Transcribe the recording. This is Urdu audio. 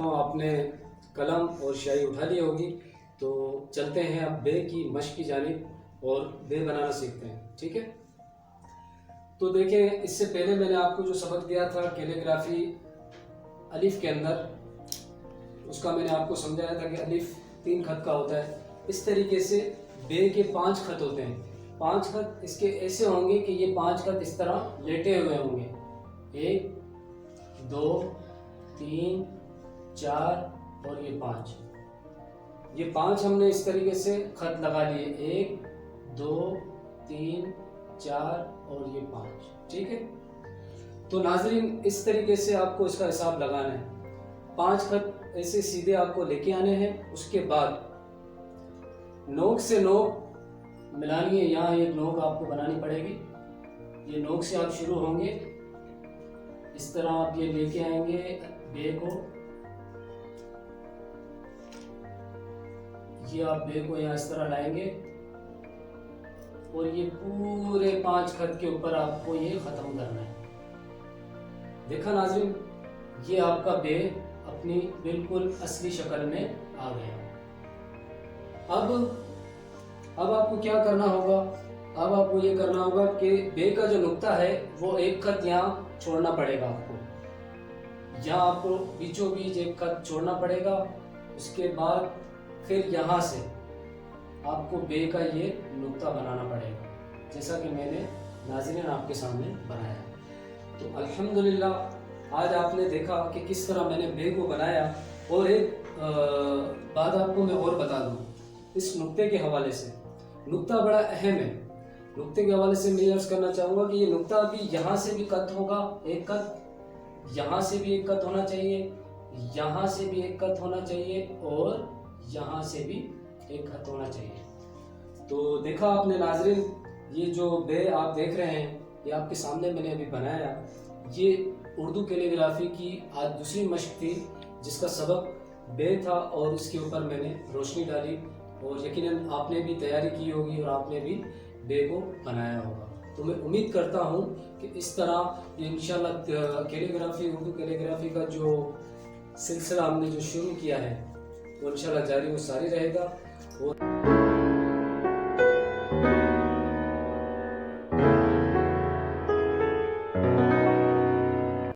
کرتا ہوں آپ نے قلم اور شائی اٹھا لی ہوگی، تو چلتے ہیں اب بے کی مشق کی جانب اور بے بنانا سیکھتے ہیں، ٹھیک ہے؟ تو دیکھیں، اس سے پہلے میں نے آپ کو جو سبق دیا تھا کیلیگرافی الف کے اندر، اس کا میں نے آپ کو سمجھایا تھا کہ الف 3 خط کا ہوتا ہے. اس طریقے سے بے کے 5 خط ہوتے ہیں. 5 خط اس کے ایسے ہوں گے کہ یہ 5 خط اس طرح لیٹے ہوئے ہوں گے. 1 2 3 4 اور یہ 5. یہ 5 ہم نے اس طریقے سے خط لگا لیے، 1 2 3 4 اور یہ 5، ٹھیک ہے؟ تو ناظرین، اس طریقے سے آپ کو اس کا حساب لگانا ہے. 5 خط ایسے سیدھے آپ کو لے کے آنے ہیں. اس کے بعد نوک سے نوک ملانی ہے. یہاں ایک نوک آپ کو بنانی پڑے گی. یہ نوک سے آپ شروع ہوں گے، اس طرح آپ یہ لے کے آئیں گے بے کو. یہ آپ بے کو یہاں اس طرح لائیں گے اور یہ پورے 5 خط کے اوپر آپ کو یہ ختم کرنا ہے. دیکھا ناظرین، یہ آپ کا بے اپنی بالکل اصلی شکل میں آ گیا. اب آپ کو کیا کرنا ہوگا؟ اب آپ کو یہ کرنا ہوگا کہ بے کا جو نقطہ ہے وہ ایک خط یہاں چھوڑنا پڑے گا آپ کو. یہاں آپ کو بیچوں بیچ ایک خط چھوڑنا پڑے گا. اس کے بعد پھر یہاں سے آپ کو بے کا یہ نقطہ بنانا پڑے گا، جیسا کہ میں نے ناظرین آپ کے سامنے بنایا. تو الحمدللہ آج آپ نے دیکھا کہ کس طرح میں نے بے کو بنایا. اور ایک بات آپ کو میں اور بتا دوں اس نقطے کے حوالے سے. نقطہ بڑا اہم ہے. نقطے کے حوالے سے میں عرض کرنا چاہوں گا کہ یہ نقطہ ابھی یہاں سے بھی کٹ ہوگا، ایک کٹ یہاں سے بھی ایک کٹ ہونا چاہیے، یہاں سے بھی ایک کٹ ہونا چاہیے اور یہاں سے بھی ایک خط ہونا چاہیے. تو دیکھا آپ نے ناظرین، یہ جو بے آپ دیکھ رہے ہیں یہ آپ کے سامنے میں نے ابھی بنایا. یہ اردو کیلیگرافی کی آج دوسری مشق تھی جس کا سبق بے تھا اور اس کے اوپر میں نے روشنی ڈالی. اور یقیناً آپ نے بھی تیاری کی ہوگی اور آپ نے بھی بے کو بنایا ہوگا. تو میں امید کرتا ہوں کہ اس طرح یہ انشاءاللہ کیلیگرافی، اردو کیلیگرافی کا جو سلسلہ ہم نے جو شروع کیا ہے وہ انشاءاللہ جاری و ساری رہے گا. اور